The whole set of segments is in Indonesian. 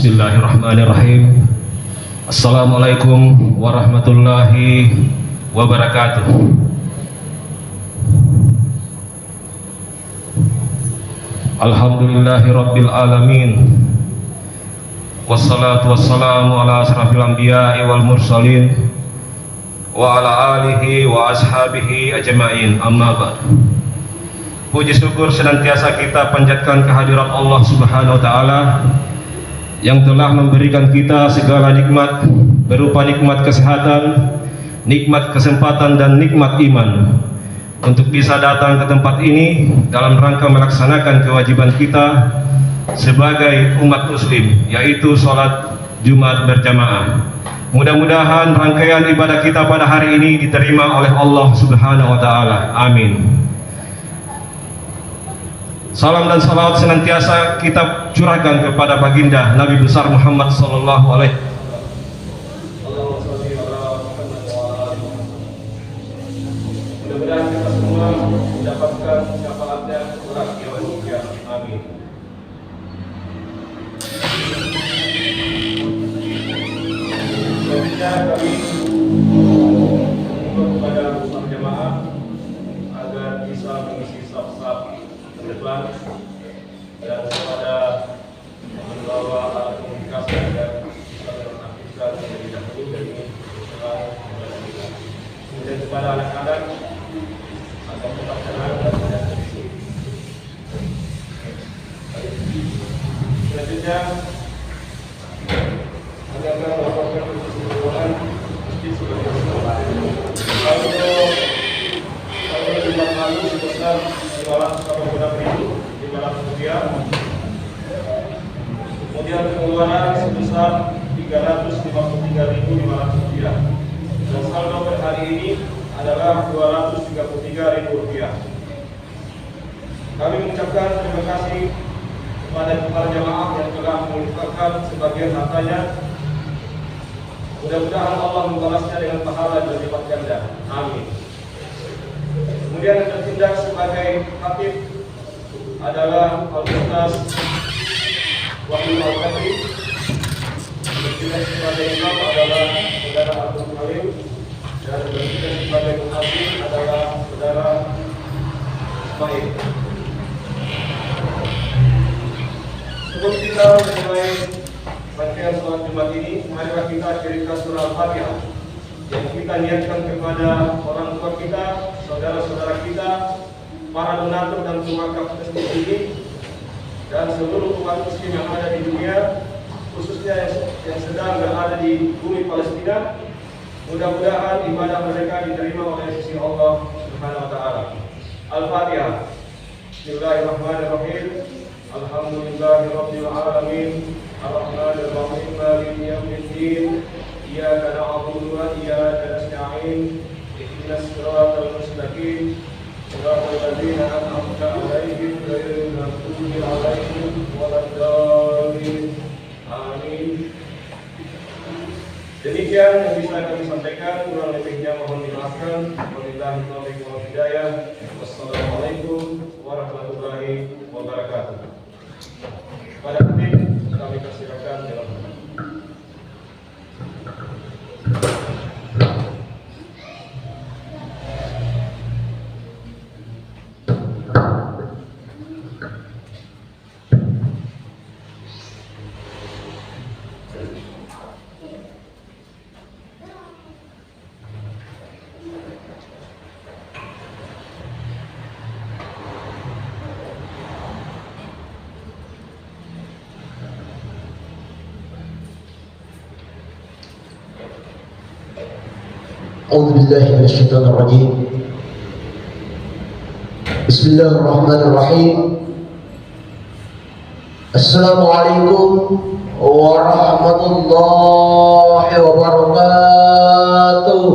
Bismillahirrahmanirrahim. Assalamualaikum warahmatullahi wabarakatuh. Alhamdulillahi rabbil alamin. Wassalatu wassalamu ala asrafil anbiya'i wal mursalin wa ala alihi wa ashabihi ajma'in, amma ba'd. Puji syukur senantiasa kita panjatkan kehadirat Allah Subhanahu wa taala yang telah memberikan kita segala nikmat berupa nikmat kesehatan, nikmat kesempatan dan nikmat iman untuk bisa datang ke tempat ini dalam rangka melaksanakan kewajiban kita sebagai umat muslim, yaitu sholat Jumat berjamaah. Mudah-mudahan rangkaian ibadah kita pada hari ini diterima oleh Allah Subhanahu wa taala. Amin. Salam dan salawat senantiasa kita curahkan kepada baginda Nabi besar Muhammad sallallahu alaihi wasallam. Mudah-mudahan kita semua mendapatkan syafaatnya kelak yaumul qiyamah. Amin. Selanjutnya kami mengimbau kepada umat jamaah agar bisa mengisi saf-saf depan dan kepada membawa alat komunikasi agar bisa menonaktifkan terlebih dahulu dari setelah kemudian kepada anak-anak agar tetap tenang dan tidak berisik. Selanjutnya agar melaporkan keseluruhan masjid sebagai semula. Kalau Jumat lalu sebesar 580.500 rupiah, kemudian pengeluaran sebesar 353.500 rupiah, dan saldo per hari ini adalah 233.000 rupiah. Kami mengucapkan terima kasih kepada para jamaah yang telah menginfakkan sebagian hartanya. Mudah-mudahan Allah membalasnya dengan pahala dan lipat ganda. Amin. Kemudian yang bertindak sebagai khatib adalah Al-Ustaz Wahyu Al-Qadri. Bertindak sebagai imam adalah Saudara Abdul Halim, dan bertindak sebagai muadzin adalah Saudara Ismail. Sebelum kita memulai rangkaian sholat Jumat ini, marilah kita akhirkan surah Al-Fatihah yang kita niatkan kepada orang tua kita, saudara-saudara kita, para donatur dan pemakaf masjid ini, dan seluruh umat muslim yang ada di dunia, khususnya yang sedang berada di bumi Palestina. Mudah-mudahan ibadah mereka diterima oleh sisi Allah Subhanahu wa taala. Al-Fatihah. Bismillahirrahmanirrahim. Alhamdulillahirabbil alamin. Ar-Rahmanir-Rahim. Maliki yaumiddin. Iyyaka na'budu wa iyyaka nasta'in. Ihdinas siratal mustaqim. Shiratal ladzina an'amta 'alaihim ghairil maghdubi 'alaihim waladdallin. Amin. Demikian yang bisa kami sampaikan, kurang lebihnya mohon dimaafkan. Wabillahi taufiq wal hidayah. Wassalamualaikum warahmatullahi wabarakatuh. Pada khatib kami persilakan dalam. أعوذ بالله من الشيطان الرجيم. بسم الله الرحمن الرحيم. السلام عليكم ورحمة الله وبركاته.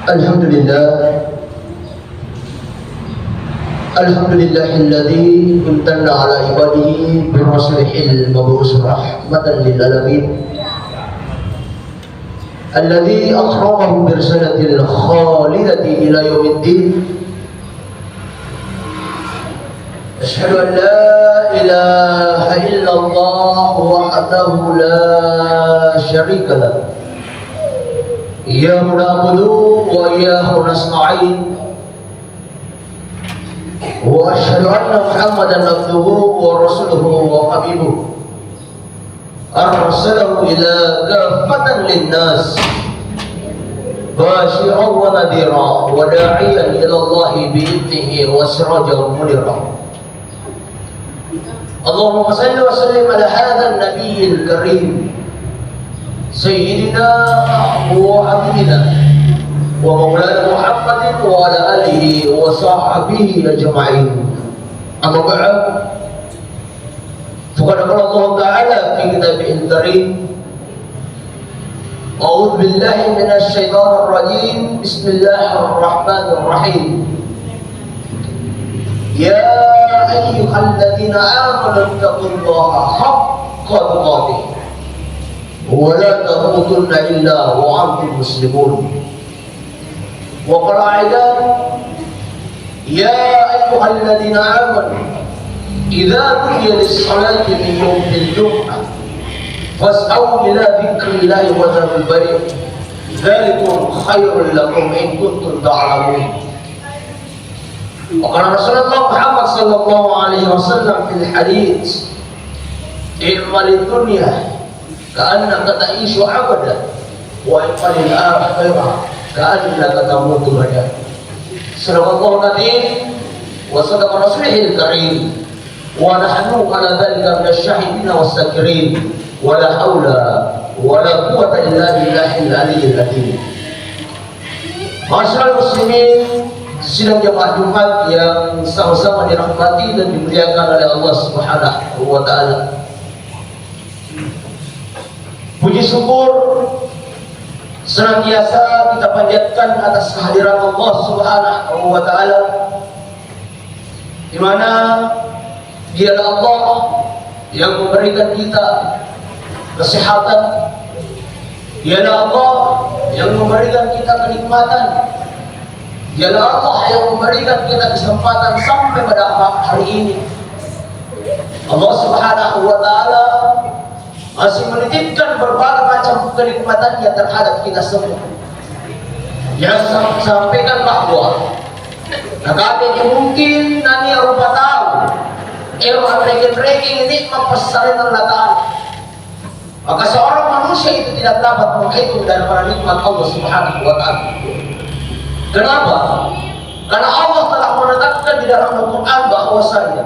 Alhamdulillah. Alhamdulillahilladzi imtanna ala ibadihi bi rasulihil mab'us rahmatan lil alamin. Alladzi akramahum bi risalatil khalidati ila yaumiddin. Asyhadu an la ilaha illallah wahdahu la syarika lahu. Iyyahu na'budu wa iyyahu nasta'in. Wa asyhadu anna Muhammadan abduhu wa rasuluhu wa habibuhu. Arsalahu ila kaffatan linnas basyiran wa nadhira wa da'iyan ila Allah bi'idnihi wa sirajan munira. Allahumma salli wa sallim ala hadha an-nabiyil karim sayyidina wa habibina wa maulana Muhammadin wa ala alihi wa sahbihi ajma'in. Amma ba'd, faqad qala Allah ta'ala fi kitabihil karim, a'udzu billahi minasy syaithanir rajim, bismillahir rahmanir rahim. Ya ayyuhalladzina amanu taqullaha haqqa tuqatih wa la tamutunna illa wa antum muslimun. Wa qala aidan, ya ayyuhalladzina amanu idza nudiya lis-salati min yawmil jum'ah fas'au ila dzikrillahi wa dzarul bay', dzalikum khairul lakum in kuntum ta'lamun. Wa Rasulullah Muhammad sallallahu alaihi wasallam fil hadits, i'malid dunya ka'annaka ta'ishu abada wa i'malil akhirah ka'annaka tamutu abada. Sadaqallahu nabi wa sadaqa rasulihil karim wa nahnu ala dhalika minasyahidin was-sakirin wa la haula wa la quwwata illa billahil aliyyil azim. Masyaallah muslimin, sidang jemaah Jumat yang sama-sama dirahmati dan dimuliakan oleh Allah Subhanahu wa taala. Puji syukur senantiasa kita panjatkan atas kehadiran Allah Subhanahu wa taala, di mana Dialah Allah yang memberikan kita kesehatan. Dialah Allah yang memberikan kita kenikmatan. Dialah Allah yang memberikan kita kesempatan sampai pada hari ini. Allah Subhanahu wa taala masih menitipkan berbagai macam kenikmatannya terhadap kita semua. Yang sampaikan bahwa kami mungkin nani rupa tahu regen-regen nikmat persalinan Allah. Maka seorang manusia itu tidak dapat menghitung daripada nikmat Allah Subhanahu wa taala. Kenapa? Karena Allah telah menetapkan di dalam Al-Quran bahwasanya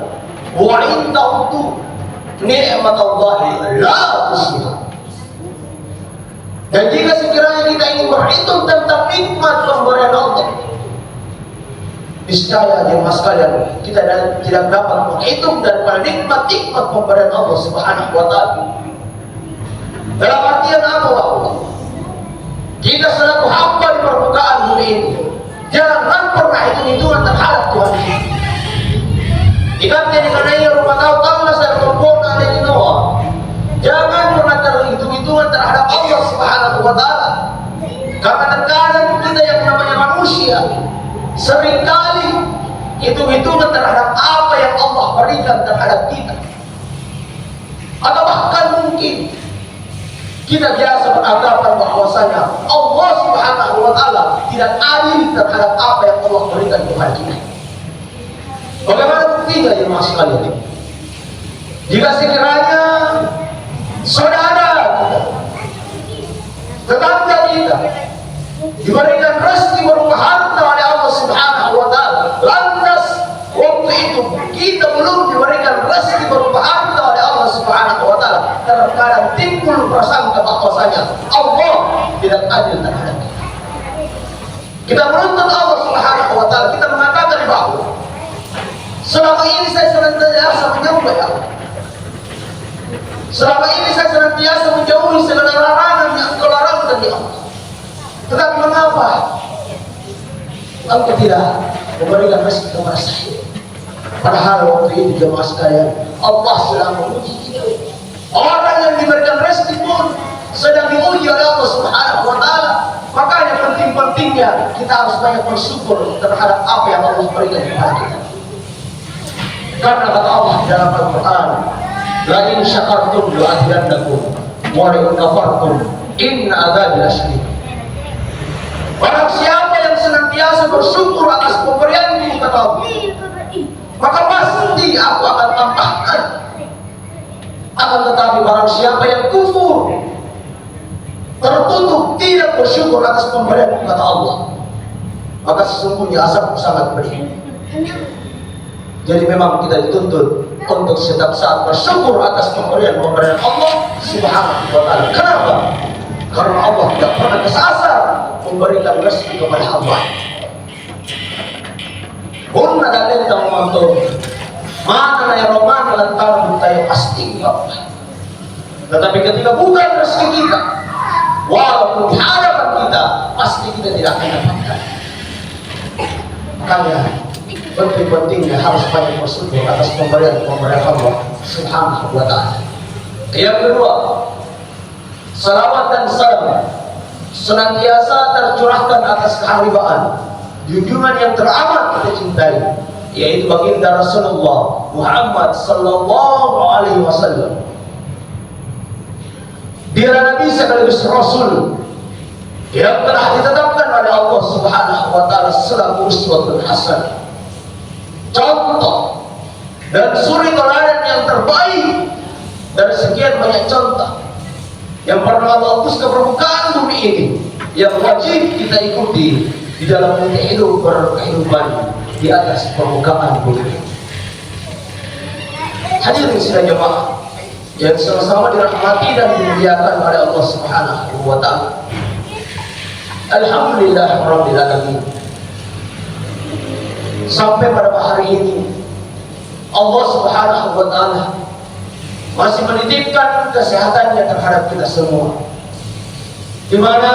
wa in ta'uddu ni'matallahi la tuhsuha. Dan jika sekiranya kita ingin berhitung tentang nikmat pemberian Allah, niscaya jemaah sekalian, kita tidak dapat menghitung daripada nikmat-nikmat pemberian Allah Subhanahu wa taala. Dalam artian apa Allah? Kita selaku hamba di permukaan bumi ini, jangan pernah hitung-hitungan terhadap Tuhan kita. Jika dikanai rumah tahu tanah saya sempurna dari Noah, jangan pernah terhitung-hitungan terhadap Allah Subhanahu wa taala. Karena terkadang kita yang namanya manusia seringkali hitung-hitungan terhadap apa yang Allah berikan terhadap kita. Atau bahkan mungkin kita biasa beranggapan bahwasanya Allah Subhanahu wa taala tidak adil terhadap apa yang Allah berikan kepada kita. Bagaimana buktinya jemaah sekalian? Jika sekiranya saudara kita, tetangga kita diberikan rezeki berupa harta oleh Allah Subhanahu wa taala, lantas waktu itu kita belum diberikan rezeki berupa harta oleh Allah Subhanahu wa taala, terkadang timbul prasangka bahwasanya Allah tidak adil terhadap kita. Kita menuntut Allah Subhanahu wa taala, kita mengatakan bahwa selama ini saya senantiasa menyembah Allah. Selama ini saya senantiasa menjauhi segala larangan yang Engkau larangkan ya Allah. Tetapi mengapa engkau tidak memberikan rezeki kepada saya. Padahal waktu itu jemaah sekalian, Allah sedang menguji kita. Orang yang diberikan rezeki pun sedang diuji oleh Allah Subhanahu wa Ta'ala. Makanya penting-pentingnya kita harus banyak bersyukur terhadap apa yang Allah berikan kepada kita. Karena kata Allah dalam Al-Quran, la in syakartum la'azidannakum wa la in kafartum inna adzabi lasyadid. Barang siapa yang senantiasa bersyukur atas pemberianku kata Allah, maka pasti aku akan tambahkan. Akan tetapi barang siapa yang kufur, tertutup, tidak bersyukur atas pemberian kata Allah, maka sesungguhnya azab sangat pedih. Jadi memang kita dituntut untuk setiap saat bersyukur atas pemberian Allah Subhanahu wa Ta'ala. Kenapa? Karena Allah tidak pernah kesasar memberikan rezeki kepada hamba. Pun ada lentang mantul, mana yang romana lantaran bertanya pasti Allah. Tetapi ketika bukan rezeki kita, walaupun di hadapan kita, pasti kita tidak akan dapatkan. Makanya penting-pentingnya harus banyak bersyukur atas pemberian Allah Subhanahu wa Ta'ala. Yang kedua, salawat dan salam senantiasa tercurahkan atas keharibaan junjungan yang teramat kita cintai, yaitu baginda Rasulullah Muhammad sallallahu alaihi wasallam. Dia Nabi sekaligus Rasul yang telah ditetapkan oleh Allah Subhanahu wa Ta'ala selaku uswatun hasanah, contoh dan suri teladan yang terbaik dari sekian banyak contoh yang pernah Allah utus ke permukaan bumi ini, yang wajib kita ikuti di dalam hidup berkehidupan di atas permukaan bumi ini. Hadirin sidang jemaah yang sama-sama dirahmati dan dimuliakan oleh Allah Subhanahu wa Ta'ala. Alhamdulillah Rabbil Alamin. Sampai pada hari ini Allah Subhanahu wa Ta'ala masih menitipkan kesehatannya terhadap kita semua, di mana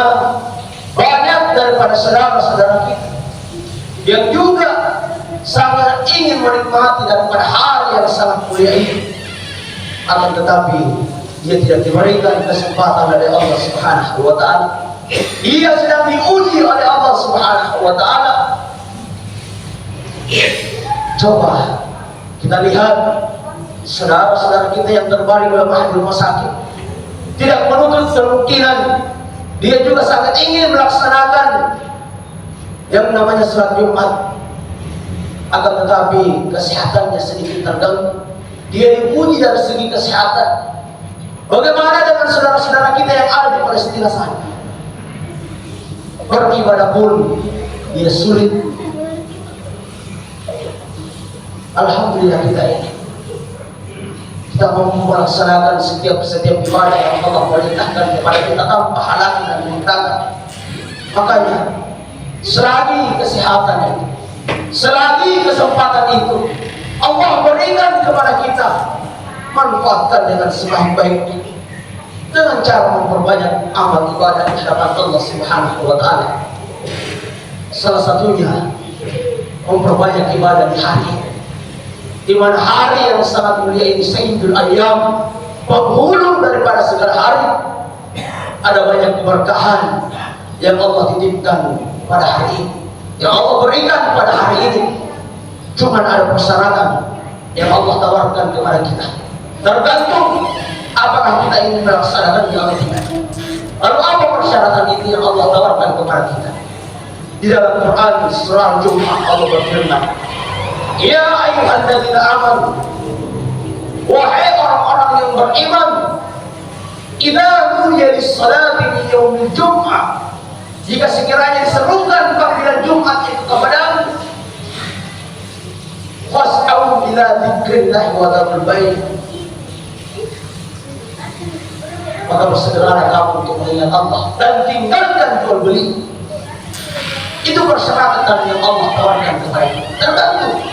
banyak daripada saudara-saudara kita yang juga sangat ingin menikmati daripada hari yang sangat mulia ini, akan tetapi dia tidak diberikan kesempatan oleh Allah Subhanahu wa Ta'ala. Ia sedang diuji oleh Allah Subhanahu wa Ta'ala. Coba kita lihat saudara-saudara kita yang terbaring dalam rumah sakit, tidak menutup kemungkinan dia juga sangat ingin melaksanakan yang namanya sholat Jumat, akan tetapi kesehatannya sedikit terganggu. Dia diuji dari segi kesehatan. Bagaimana dengan saudara-saudara kita yang ada di Palestina sana? Beribadah pun dia sulit. Alhamdulillah kita mau melaksanakan setiap ibadah yang Allah perintahkan kepada kita tanpa halangan dan rintangan. Makanya selagi kesehatan itu, selagi kesempatan itu Allah berikan kepada kita, manfaatkan dengan sebaik-baiknya dengan cara memperbanyak amal ibadah di hadapan Allah Subhanahu wa Ta'ala. Salah satunya memperbanyak ibadah di hari, di mana hari yang sangat mulia ini, Sayyidul Ayyam, penghulu daripada segala hari. Ada banyak keberkahan yang Allah titipkan pada hari ini, yang Allah berikan pada hari ini. Cuma ada persyaratan yang Allah tawarkan kepada kita. Tergantung apakah kita ingin melaksanakan atau tidak. Lalu apa persyaratan itu yang Allah tawarkan kepada kita? Di dalam Quran surah Al-Jumu'ah Allah berfirman, ya ayyuhalladzina amanu, wahai orang-orang yang beriman, idza nudiya lis-salati min yaumil jum'ah, jika sekiranya diserukan panggilan Jumat itu kepadamu, fas'au ila dzikrillah wa dzarul bai', maka bersegeralah kamu untuk mengingat Allah dan tinggalkan jual beli. Itu persyaratan yang Allah tawarkan kepada kita. Tergantung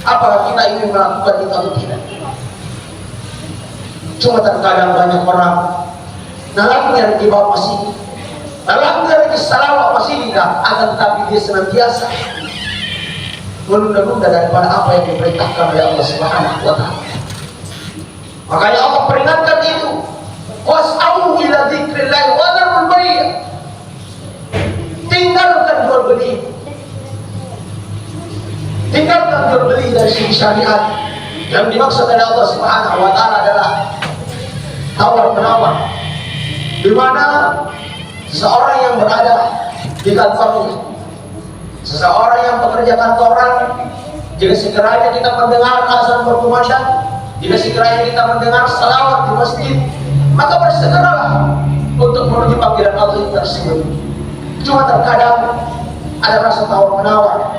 apakah kita ingin melakukan itu atau tidak. Cuma terkadang banyak orang dalamnya di bawah masih dalam diri salawat masih ingat, akan tetapi dia senantiasa menunda-nunda daripada apa yang diperintahkan oleh Allah Subhanahu wa Ta'ala. Makanya Allah peringatkan itu, was'au ila dzikrillah wa dzarul bai'a. Tinggalkan jual beli, tinggalkan jual beli dari segi syariat. Yang dimaksud oleh Allah Subhanahu wa Ta'ala adalah tawar menawar, di mana seseorang yang berada di kantornya, seseorang yang bekerja kantoran, jika sekiranya kita mendengar azan berkumandang, jika sekiranya kita mendengar salawat di masjid, maka bersegeralah untuk menuju panggilan Allah tersebut. Cuma terkadang ada rasa tawar menawar.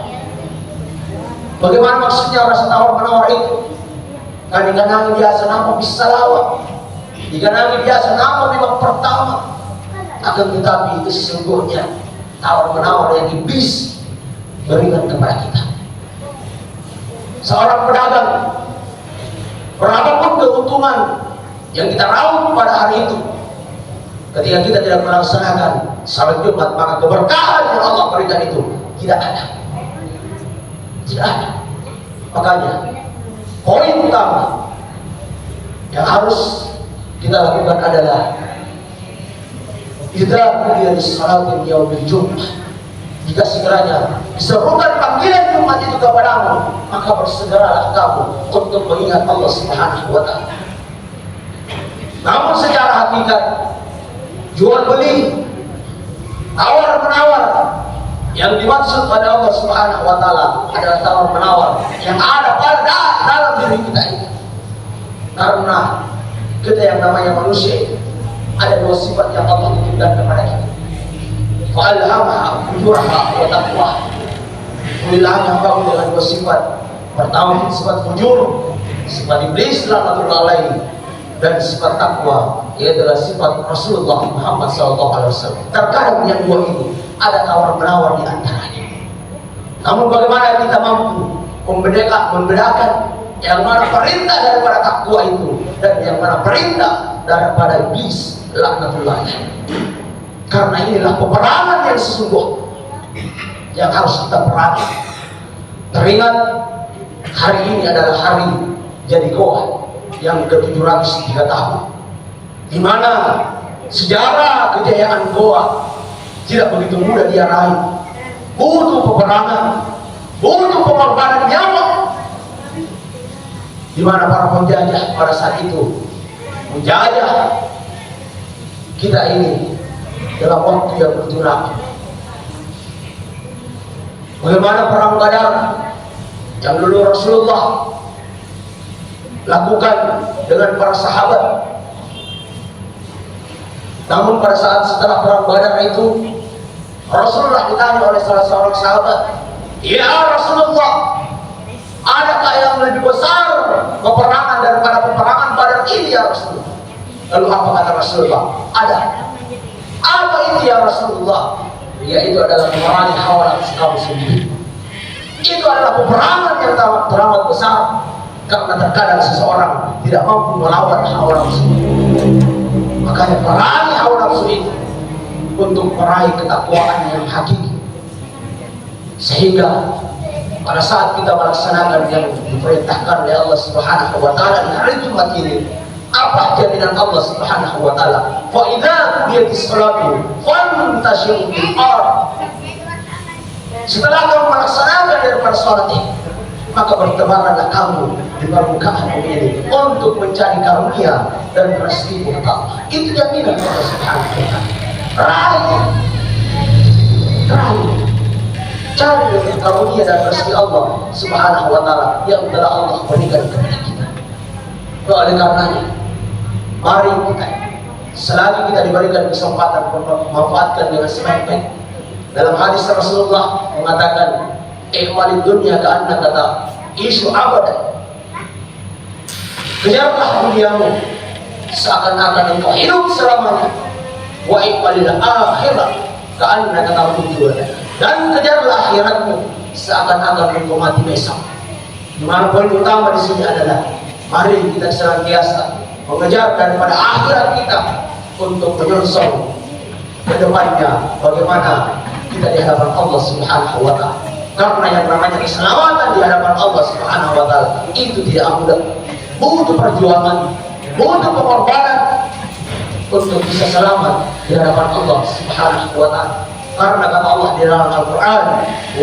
Bagaimana maksudnya rasa tawar menawar itu? Kadang-kadang biasa nama bisa salawat, kadang-kadang biasa nama memang pertama, akan tetapi itu sesungguhnya tawar menawar yang iblis berikan kepada kita. Seorang pedagang, berapapun keuntungan yang kita raup pada hari itu, ketika kita tidak melaksanakan salat Jumat, maka keberkahan yang Allah berikan itu tidak ada. Tidak ada. Makanya poin utama yang harus kita lakukan adalah idza qudiyatish salatu yaumil Jumat. Jika sekiranya diserukan panggilan Jumat itu kepadamu, maka bersegeralah kamu untuk mengingat Allah Subhanahu wa Ta'ala. Namun secara hakikat jual beli, tawar menawar yang dimaksud pada Allah Subhanahu wa Ta'ala adalah tawar menawar yang ada pada dalam diri kita ini. Karena kita yang namanya manusia ada dua sifat yang Allah titipkan kepada kita. Fa'alhamaha fujuraha wa taqwa. Ilhamnya kamu dengan dua sifat. Pertama sifat fujur, sifat iblis laknatullah alaihi, dan sifat takwa, yaitu adalah sifat Rasulullah Muhammad SAW. Terkadang yang dua ini ada tawar menawar di antaranya. Namun bagaimana kita mampu membedakan yang mana perintah daripada takwa itu dan yang mana perintah daripada iblis laknatullah alaihi? Karena inilah peperangan yang sesungguhnya yang harus kita perangi. Teringat hari ini adalah hari jadi Goa yang ke-703 tahun, di mana sejarah kejayaan Goa tidak begitu mudah dia raih. Butuh peperangan, butuh pengorbanan nyawa, di mana para penjajah pada saat itu menjajah kita ini dalam waktu yang begitu lama. Bagaimana perang Badar yang dulu Rasulullah lakukan dengan para sahabat. Namun pada saat setelah perang Badar itu, Rasulullah ditanya oleh salah seorang sahabat, "Ya Rasulullah, adakah yang lebih besar peperangan daripada peperangan Badar ini ya Rasulullah?" Lalu apa kata Rasulullah? Ada. Apa itu ya Rasulullah? Yaitu adalah memerangi hawa nafsu kamu sendiri. Itu adalah peperangan yang teramat besar, karena terkadang seseorang tidak mampu melawan hawa nafsu. Makanya perangi hawa nafsu itu untuk meraih ketakwaan yang hakiki, sehingga pada saat kita melaksanakan yang diperintahkan oleh Allah Subhanahu wa Ta'ala di hari Jumat ini, apa jaminan Allah Subhanahu wa Ta'ala? Fa idza qudiyatis salatu fantashiru fil ardh. Setelah kamu melaksanakan daripada salat ini, maka bertebaranlah kamu di permukaan bumi ini untuk mencari karunia dan rezeki Allah. Itu jaminan Allah Subhanahu wa Ta'ala. Raih, cari karunia dan rezeki Allah Subhanahu wa Ta'ala yang telah Allah berikan kepada kita. Oleh karenanya, mari kita selagi kita diberikan kesempatan memanfaatkan dengan sebaik-baik. Dalam hadis Rasulullah mengatakan, "Ikhmalid dunya ka'anna kata isu abadan." Kejarlah duniamu seakan-akan engkau hidup selamanya. Wa ikhmalil akhirat ka'anna kata tujuan. Dan kejarlah akhiratmu seakan-akan engkau mati besok. Di mana poin utama di sini adalah mari kita senantiasa mengejar daripada akhirat kita untuk menyongsong kedepannya bagaimana kita di hadapan Allah Subhanahu wa Ta'ala. Karena yang namanya keselamatan di hadapan Allah Subhanahu wa Ta'ala itu tidak mudah, butuh perjuangan, butuh pengorbanan untuk bisa selamat di hadapan Allah Subhanahu wa Ta'ala. Karena kata Allah di dalam Al-Quran,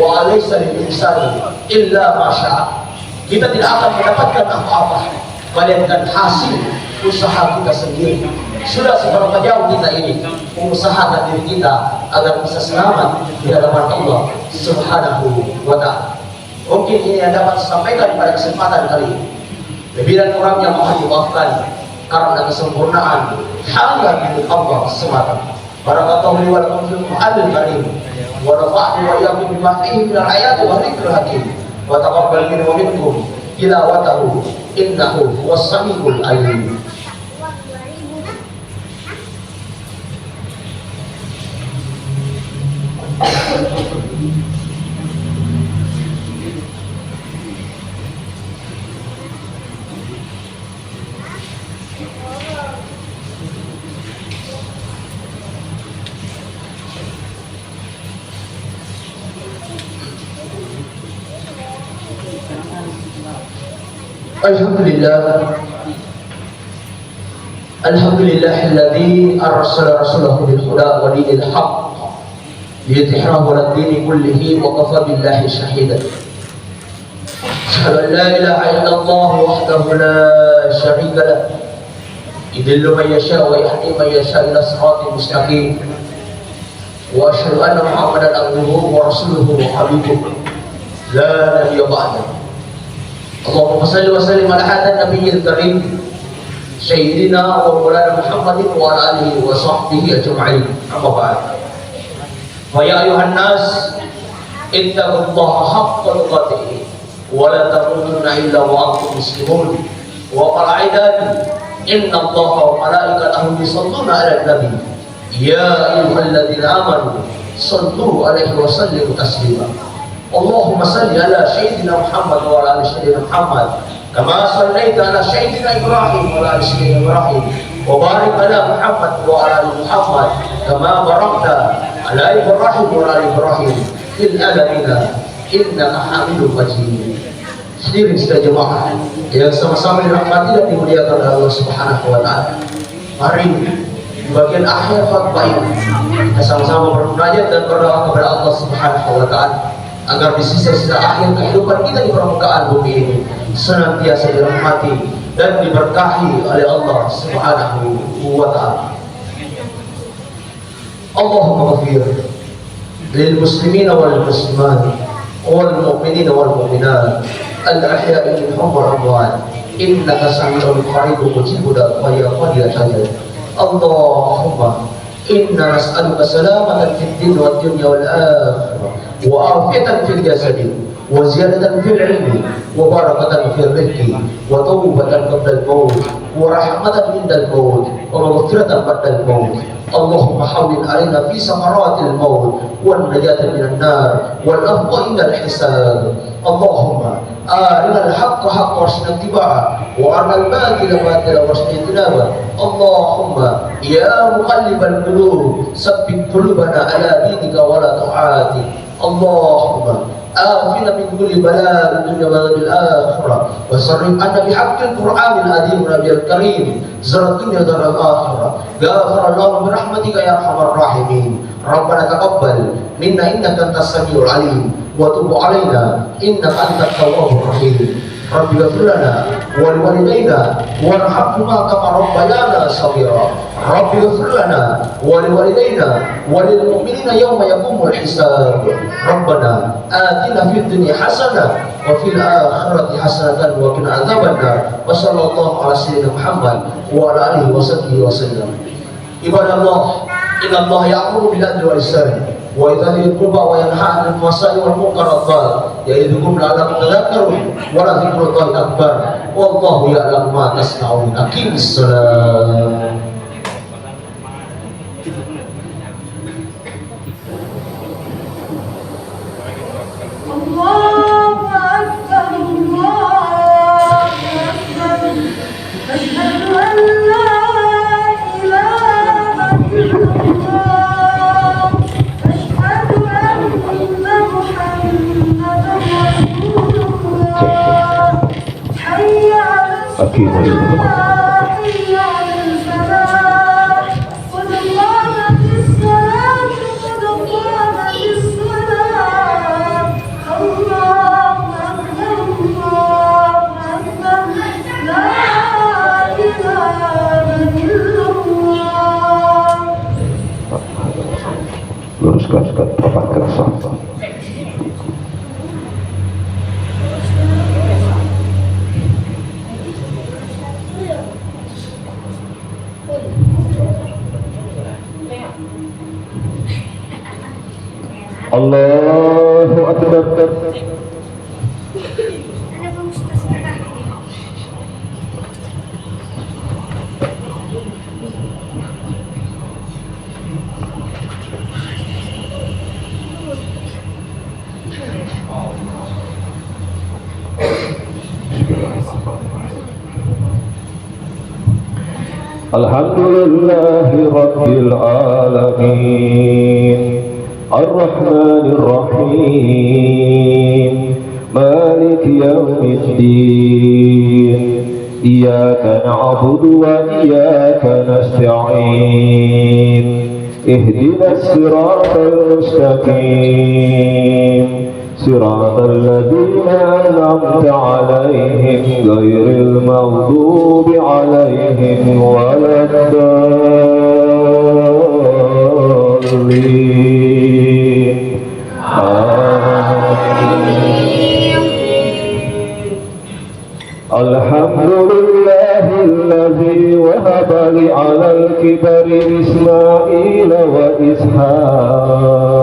wa alaysa lil insani illa ma syaa. Kita tidak akan mendapatkan apa-apa melainkan hasil usaha kita sendiri. Sudah seberapa jauh kita ini mengusahakan diri kita agar bisa selamat di hadapan Allah Subhanahu wa Ta'ala. Mungkin ini yang dapat disampaikan pada kesempatan kali ini. Lebih dan kurangnya mohon dimaafkan karena kesempurnaan hanya milik Allah semata. Barakallahu li wa lakum fil Qur'anil Karim wa nafa'ani wa iyyakum bima fihi minal ayati wa dzikril hakim wa taqabbal minni wa minkum tilawatahu innahu huwas samiul alim. Alhamdulillahilladzi arsala rasulahu bil huda wa dinil haqq liyudhhirahu 'ala ad-dini kullihi wa kafa billahi shahidan. Asyhadu an la ilaha illallah wahdahu la syarika lah, yudhillu man yasha wa yahdi man yasha ila siratin mustaqim. Wa asyhadu anna Muhammadan abduhu wa rasuluhu wa habibuhu la nabiyya ba'dahu. Allahumma salli wa sallim ala hadha nabiyil karim sayyidina wa maulana Muhammadin wa ala alihi wa sahbihi ajma'in. Amma ba'd. Wa ya ayuhan nas ittaqullaha haqqa tuqatih wa la tamutunna illa wa antum muslimun. Wa qala aidan inna Allaha wa malaikatahu yusalluna 'alan nabi ya ayyuhalladzina amanu sallu 'alaihi wa sallimu taslima. Allahumma salli ala sayyidina Muhammad wa ala ali sayyidina Muhammad kama sallaita ala sayyidina Ibrahim wa ala ali sayyidina Ibrahim wa barik ala Muhammad wa ala ali Muhammad kama barakta ala Ibrahim wa ala ali Ibrahim fil alamin innaka Hamidum Majid. Hadirin sekalian jemaah yang sama-sama dirahmati dan dimuliakan oleh Allah Subhanahu wa Ta'ala. Mari di bagian akhir khutbah ini kita sama-sama bermunajat dan berdoa kepada Allah Subhanahu wa Ta'ala agar di sisa-sisa akhir kehidupan kita di permukaan bumi ini senantiasa dirahmati dan diberkahi oleh Allah Subhanahu wa Ta'ala. Allahumma ghafir lil muslimina wal muslimat wal mu'minina wal mu'minat al ahya'i minhum wal amwat innaka sami'un qaribun mujibud da'wati ya qadir. Allahumma inna nas'aluka salamatan fid din wad dunya wal akhirah wa afiyatan fil jasadi wa ziyadatan fil ilmi wa barakatan fil rizqi wa tawbatan qabla al-maut wa rahmatan indal maut wa maghfiratan ba'da al-maut. Allahumma hawwin 'alaina fi samaratil maut wan najata minan nar wal afwa indal hisab. Allahumma arina al-haqqa haqqan warzuqna ittiba'ah wa arina al-batila batilan warzuqna ijtinabah. Allahumma ya muqallibal qulub tsabbit qulubana ala dinika wa la ta'atik. Allahumma afina min kulli bala'in dunya wa bil akhirah wa sarrif anna bihaqqil Qur'anil azim wa nabiyil karim zarat dunya wa al akhirah. Ghafarallahu bi rahmatika ya arhamar rahimin. Rabbana taqabbal minna innaka antas samiul alim wa tub 'alaina innaka antat tawwabur rahim. Rabbi ighfir lana wa liwalidayna warhamhuma kama rabbayana shaghira. Rabbi ighfir lana wa liwalidayna wa lil mu'minina yawma yaqumul hisab. Rabbana atina fid dunya hasanah wa fil akhirati hasanatan wa qina adzabannar. Wa sallallahu ala sayyidina Muhammad wa ala alihi wa sahbihi wa sallam. Ibadallah, inna Allah ya'muru bil adli wal ihsan wa ita'i dzil qurba wa yanha 'anil fahsya'i wal munkari wal baghi ya'idzukum la'allakum tadhakkarun wa la dzikrullahi akbar wallahu ya'lamu ma tasna'un. Aqimis shalah. Allahu akbar, Allahu akbar. Asyhadu an la ilaha illallah. أقيموا الصلاة. حي على الفلاح قد قامت الصلاة قد قامت الصلاة الله أكبر الله أكبر لا إله إلا الله. Luruskan tepat ke saf. Allahu Akbar. Alhamdulillahi Rabbil Alamin Ar-Rahmanir Rahim Maliki Yawmiddin Iyyaka na'budu wa iyyaka nasta'in Ihdinas siratal mustaqim Siratal ladzina an'amta 'alaihim ghairil maghdubi 'alaihim waladdallin. Amin. Alhamdulillahilladzi wahaba li 'alal kibari Ismail wa Ishaq.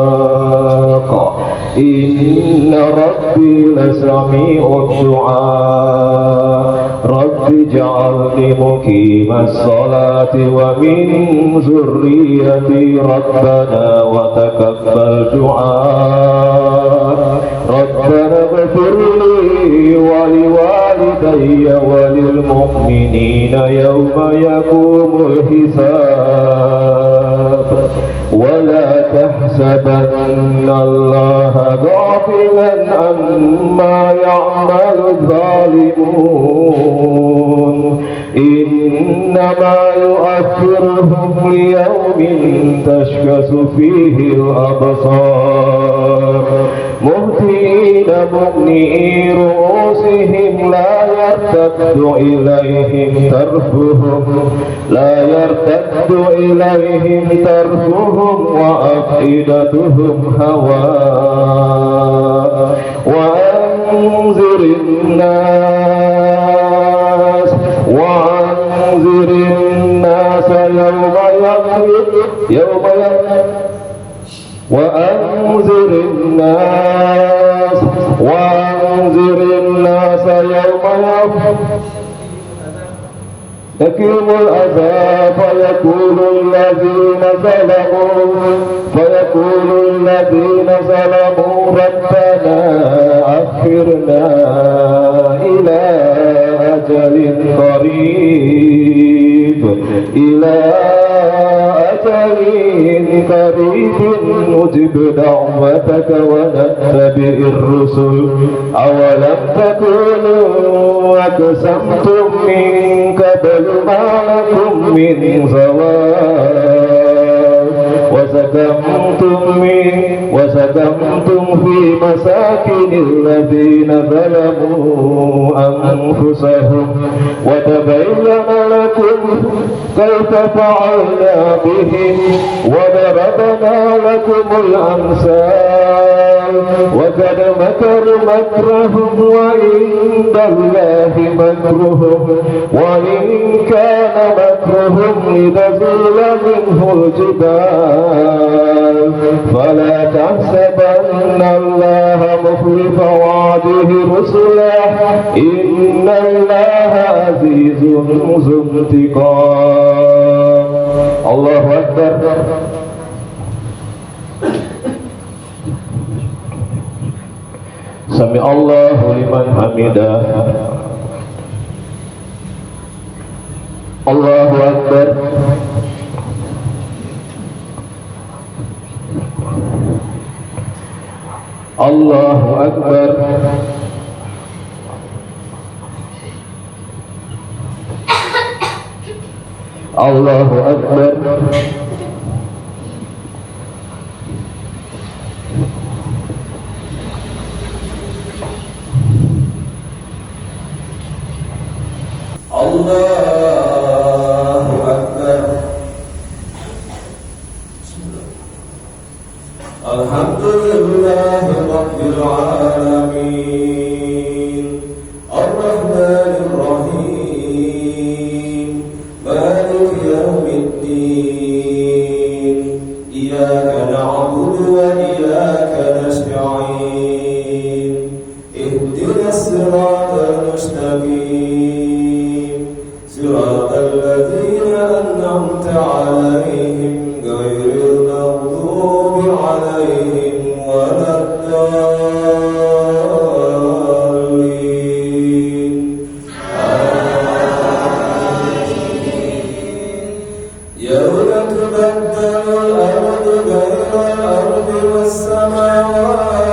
Inna Rabbi lasami'ud du'a. Rabbi ja'alni muqimas salati wa min zurriyyati Rabbana wa taqabbal du'a. Rabbana ighfirli wa liwalidayya wa lil mu'minina yawma yaqumul hisab. ولا تحسبن الله غافلا عما يعمل الظالمون إنما يؤخرهم ليوم تشخص فيه الأبصار مهطعين مقنعي رؤوسهم لا يرتد إليهم طرفهم وأفئدتهم هواء وأنذر الناس يوم يقيم العذاب فيقول الذين ظلموا ربنا أخرنا إلى أجل قريب نجب دعوتك ونتبع الرسل أولم تكونوا أقسمتم من قبل ما لكم من زوال وسكنتم في مساكن الذين ظلموا أنفسهم وتبين لكم كيف فعلنا بهم وضربنا لكم الأمثال وقد مكروا مكرهم وعند الله مكرهم وإن كان مكرهم لتزول منه الجبال فلا تحسبن الله مخلف وعده رسله إن الله عزيز ذو انتقام. الله أكبر. Sami Allahu liman hamidah. Allahu Akbar. Allahu Akbar. Allahu Akbar. Allahu Akbar. Alhamdulillahi Rabbil Alamin Ar-Rahmanir Rahim Maliki Yawmiddin Iyyaka na'budu wa iyyaka nasta'in Ihdinas siratal mustaqim Siratal ladzina an'amta 'alaihim ghairil maghdubi 'alaihim waladdallin. Yawma tubaddalul ardu ghairal ardi was samawat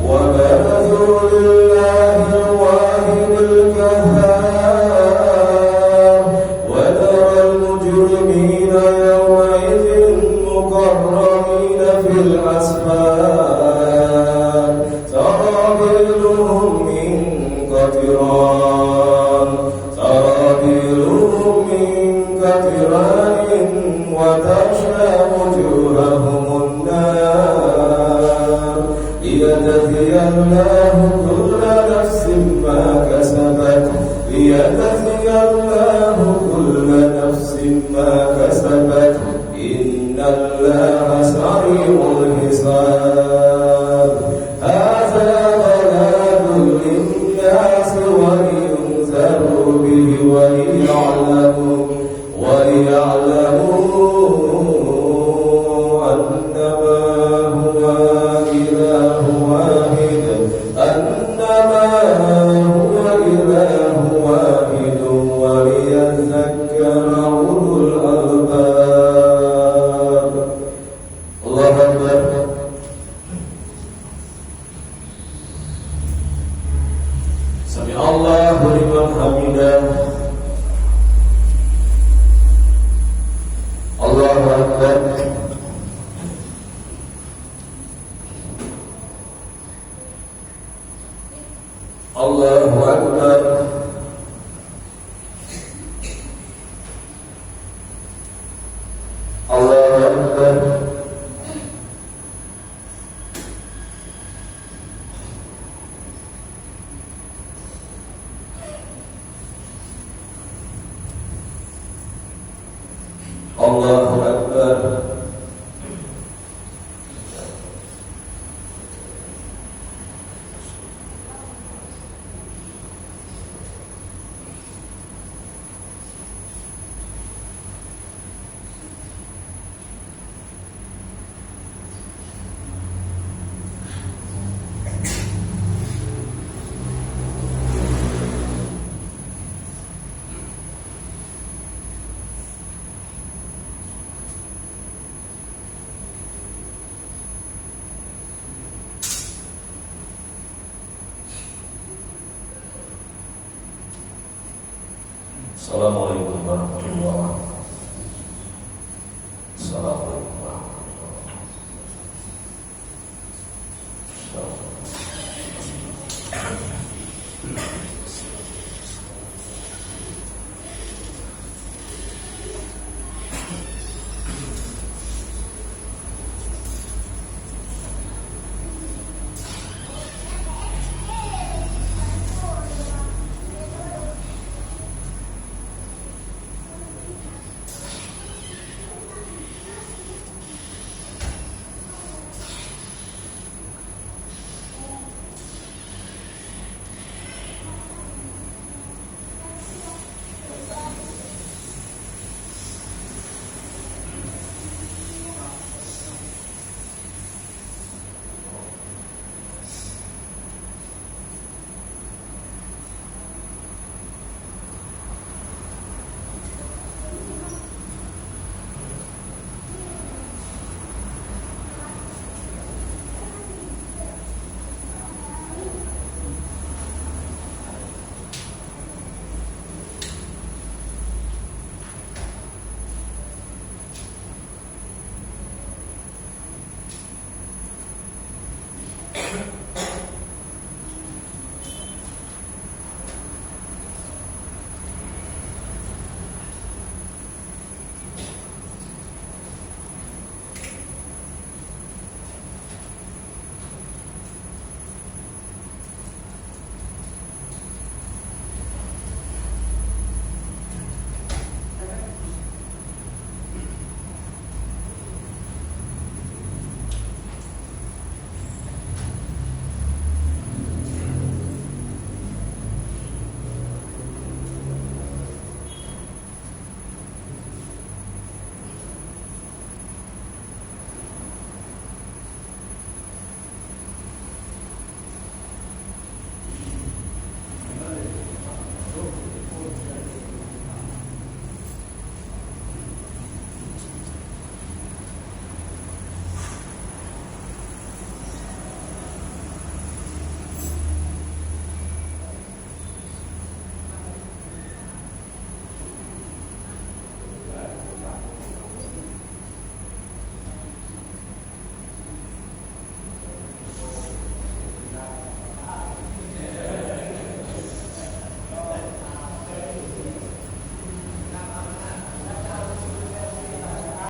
wa barathu lillahi al-wahidil qahhar wa taral mujrimina yawma'idhin muqarranina fil asfar sarabiluhum min qatiran wa tashna wujuhahumun nar liyajziyallahu kulla nafsin ma kasabat innallaha sari'ul hisab. Hadza balagul linnasi wa liyunzaru bihi wa liya'lamu annama huwa ilahu wahid wa liyadhakkara ulul albab. Allahu Akbar. Sami Allahu liman hamidah. Allahu Akbar. Allahu Akbar. Allahu Akbar. Allahu Akbar. Assalamualaikum warahmatullahi wabarakatuh.